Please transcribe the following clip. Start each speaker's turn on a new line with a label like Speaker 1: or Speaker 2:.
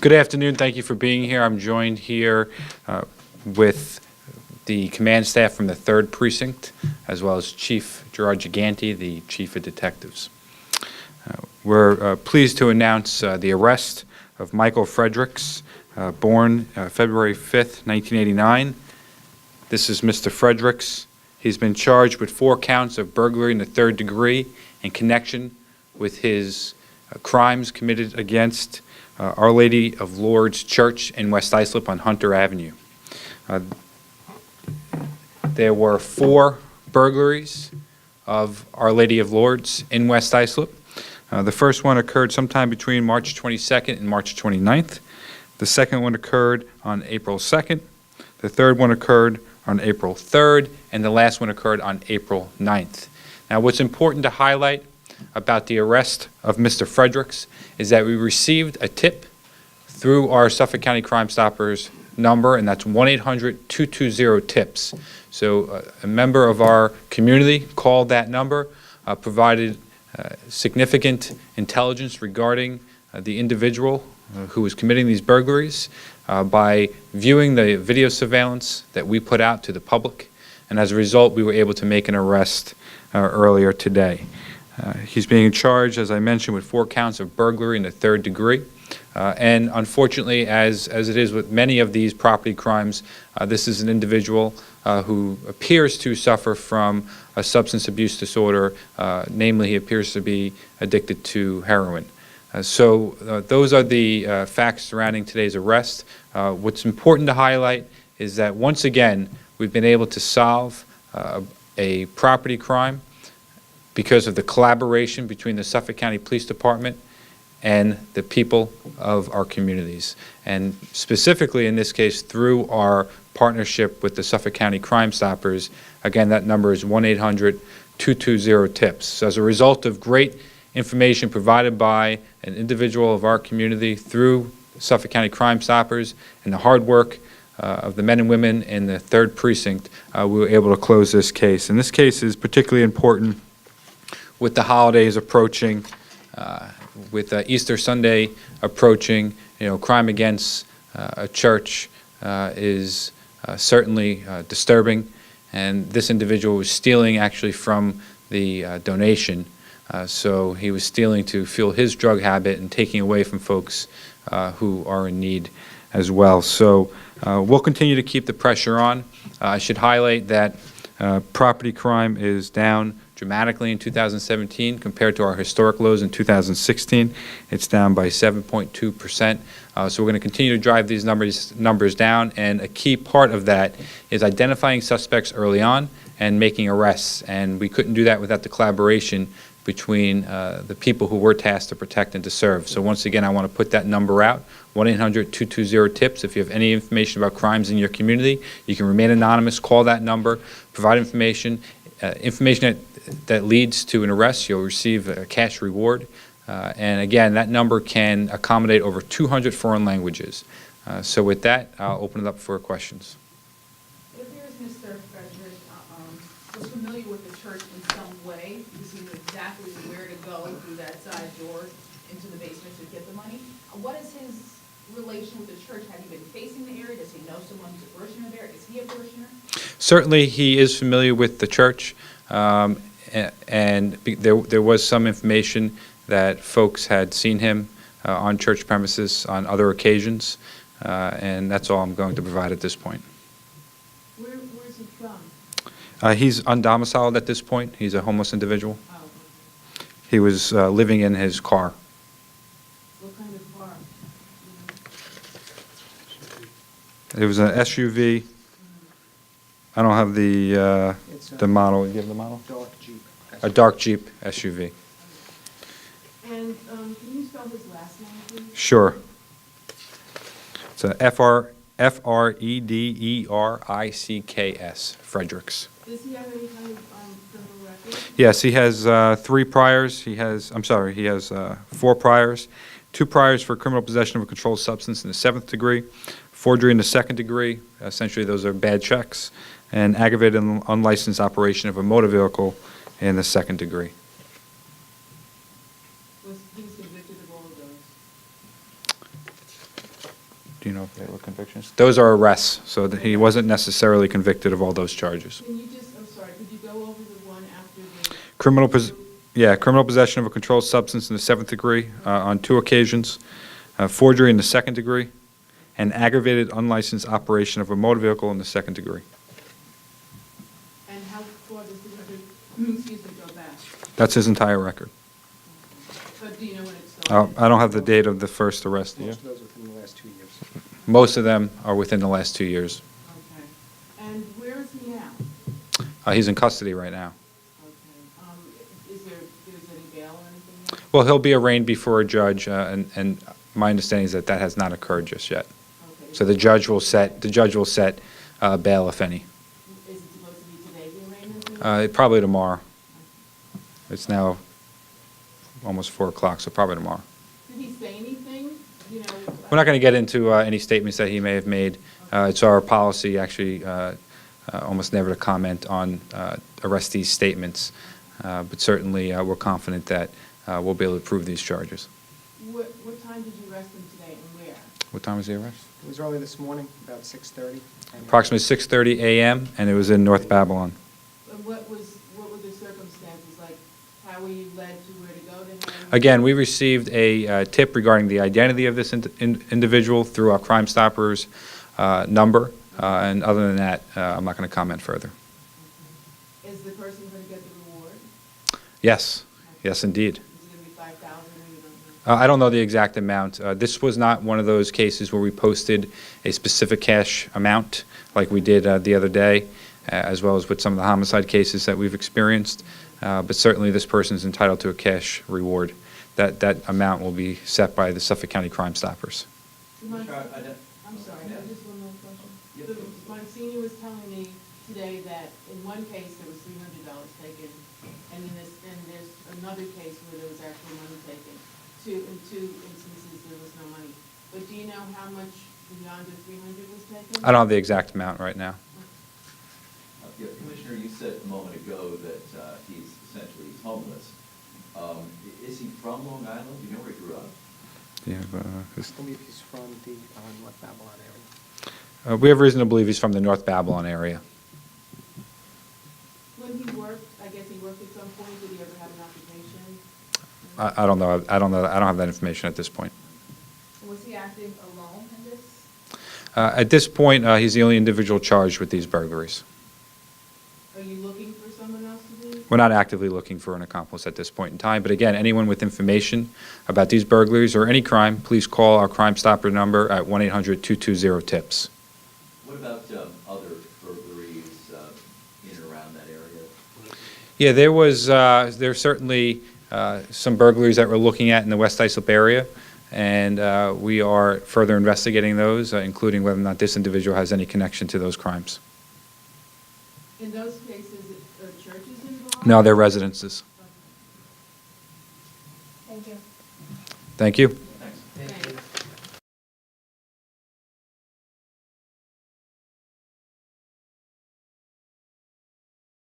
Speaker 1: Good afternoon. Thank you for being here. I'm joined here with the command staff from the 3rd Precinct, as well as Chief Gerard Giganti, the Chief of Detectives. We're pleased to announce the arrest of Michael Fredericks, born February 5th, 1989. This is Mr. Fredericks. He's been charged with 4 counts of burglary in the 3rd degree in connection with his crimes committed against Our Lady of Lourdes Church in West Islip on Hunter Avenue. There were 4 burglaries of Our Lady of Lourdes in West Islip. The first one occurred sometime between March 22nd and March 29th. The second one occurred on April 2nd. The third one occurred on April 3rd, and the last one occurred on April 9th. Now, what's important to highlight about the arrest of Mr. Fredericks is that we received a tip through our Suffolk County Crime Stoppers number, and that's 1-800-220-TIPS. So a member of our community called that number, provided significant intelligence regarding the individual who was committing these burglaries by viewing the video surveillance that we put out to the public, and as a result we were able to make an arrest earlier today. He's being charged, as I mentioned, with 4 counts of burglary in the 3rd degree. And unfortunately, as it is with many of these property crimes, this is an individual who appears to suffer from a substance abuse disorder. Namely, he appears to be addicted to heroin. So those are the facts surrounding today's arrest. What's important to highlight is that once again, we've been able to solve a property crime because of the collaboration between the Suffolk County Police Department and the people of our communities. And specifically in this case, through our partnership with the Suffolk County Crime Stoppers. Again, that number is 1-800-220-TIPS. So as a result of great information provided by an individual of our community through Suffolk County Crime Stoppers and the hard work of the men and women in the 3rd Precinct, we were able to close this case. And this case is particularly important with the holidays approaching, with Easter Sunday approaching. Crime against a church is certainly disturbing, and this individual was stealing actually from the donation. So he was stealing to fuel his drug habit and taking away from folks who are in need as well. So we'll continue to keep the pressure on. I should highlight that property crime is down dramatically in 2017 compared to our historic lows in 2016. It's down by 7.2%. So we're going to continue to drive these numbers down, and a key part of that is identifying suspects early on and making arrests. And we couldn't do that without the collaboration between the people who were tasked to protect and to serve. So once again, I want to put that number out, 1-800-220-TIPS. If you have any information about crimes in your community, you can remain anonymous, call that number, provide information. Information that leads to an arrest, you'll receive a cash reward. And again, that number can accommodate over 200 foreign languages. So with that, I'll open it up for questions.
Speaker 2: It appears Mr. Frederick was familiar with the church in some way, because he knew exactly where to go through that side door into the basement to get the money. What is his relation with the church? Have you been facing the area? Does he know someone who's a parishioner there? Is he a parishioner?
Speaker 1: Certainly, he is familiar with the church, and there was some information that folks had seen him on church premises on other occasions, and that's all I'm going to provide at this point.
Speaker 2: Where's he from?
Speaker 1: He's undomiciled at this point. He's a homeless individual.
Speaker 2: Oh, okay.
Speaker 1: He was living in his car.
Speaker 2: What kind of car?
Speaker 1: It was an SUV. I don't have the model. Do you have the model?
Speaker 3: Dark Jeep.
Speaker 1: A dark Jeep SUV.
Speaker 2: And can you spell his last name, please?
Speaker 1: Sure. It's a F-R-E-D-E-R-I-C-K-S, Fredericks.
Speaker 2: Does he have any kind of criminal record?
Speaker 1: Yes, he has 3 priors. He has 4 priors. 2 priors for criminal possession of a controlled substance in the 7th degree, forgery in the 2nd degree. Essentially, those are bad checks. And aggravated and unlicensed operation of a motor vehicle in the 2nd degree.
Speaker 2: Was he convicted of all of those?
Speaker 1: Do you know if they were convictions? Those are arrests, so that he wasn't necessarily convicted of all those charges.
Speaker 2: Can you just, I'm sorry, could you go over the one after the?
Speaker 1: Criminal possession of a controlled substance in the 7th degree on 2 occasions, forgery in the 2nd degree, and aggravated unlicensed operation of a motor vehicle in the 2nd degree.
Speaker 2: And how far does the record, excuse me, go back?
Speaker 1: That's his entire record.
Speaker 2: But do you know when it started?
Speaker 1: I don't have the date of the first arrest here.
Speaker 3: Most of those within the last 2 years.
Speaker 1: Most of them are within the last 2 years.
Speaker 2: Okay. And where is he now?
Speaker 1: He's in custody right now.
Speaker 2: Okay. Is there any bail or anything yet?
Speaker 1: Well, he'll be arraigned before a judge, and my understanding is that that has not occurred just yet.
Speaker 2: Okay.
Speaker 1: So the judge will set bail, if any.
Speaker 2: Is it supposed to be today, the arraignment?
Speaker 1: Probably tomorrow. It's now almost 4 o'clock, so probably tomorrow.
Speaker 2: Did he say anything? You know?
Speaker 1: We're not going to get into any statements that he may have made. It's our policy, actually, almost never to comment on arrestees' statements. But certainly, we're confident that we'll be able to prove these charges.
Speaker 2: What time did you arrest him today and where?
Speaker 1: What time was the arrest?
Speaker 3: It was early this morning, about 6:30.
Speaker 1: Approximately 6:30 a.m., and it was in North Babylon.
Speaker 2: What were the circumstances? Like, how were you led to where to go to him?
Speaker 1: Again, we received a tip regarding the identity of this individual through our Crime Stoppers number, and other than that, I'm not going to comment further.
Speaker 2: Is the person going to get the reward?
Speaker 1: Yes, yes, indeed.
Speaker 2: Is it going to be 5,000 or you don't know?
Speaker 1: I don't know the exact amount. This was not one of those cases where we posted a specific cash amount like we did the other day, as well as with some of the homicide cases that we've experienced. But certainly this person is entitled to a cash reward. That amount will be set by the Suffolk County Crime Stoppers.
Speaker 2: I'm sorry, just one more question. Monsignor was telling me today that in one case there was $300 taken, and there's another case where there was actually money taken. In two instances there was no money. But do you know how much beyond the 300 was taken?
Speaker 1: I don't have the exact amount right now.
Speaker 4: Yeah, Commissioner, you said a moment ago that he's essentially homeless. Is he from Long Island? Do you know where he grew up?
Speaker 1: Do you have,
Speaker 3: I believe he's from the North Babylon area.
Speaker 1: we have reason to believe he's from the North Babylon area.
Speaker 2: When he worked, I guess he worked at some point. Did he ever have an occupation?
Speaker 1: I don't know. I don't have that information at this point.
Speaker 2: Was he acting alone in this?
Speaker 1: At this point, he's the only individual charged with these burglaries.
Speaker 2: Are you looking for someone else to do?
Speaker 1: We're not actively looking for an accomplice at this point in time, but again, anyone with information about these burglaries or any crime, please call our Crime Stopper number at 1-800-220-TIPS.
Speaker 4: What about other burglaries in and around that area?
Speaker 1: Yeah, there's certainly some burglaries that we're looking at in the West Islip area, and we are further investigating those, including whether or not this individual has any connection to those crimes.
Speaker 2: In those cases, are churches involved?
Speaker 1: No, they're residences.
Speaker 2: Thank you.
Speaker 1: Thank you.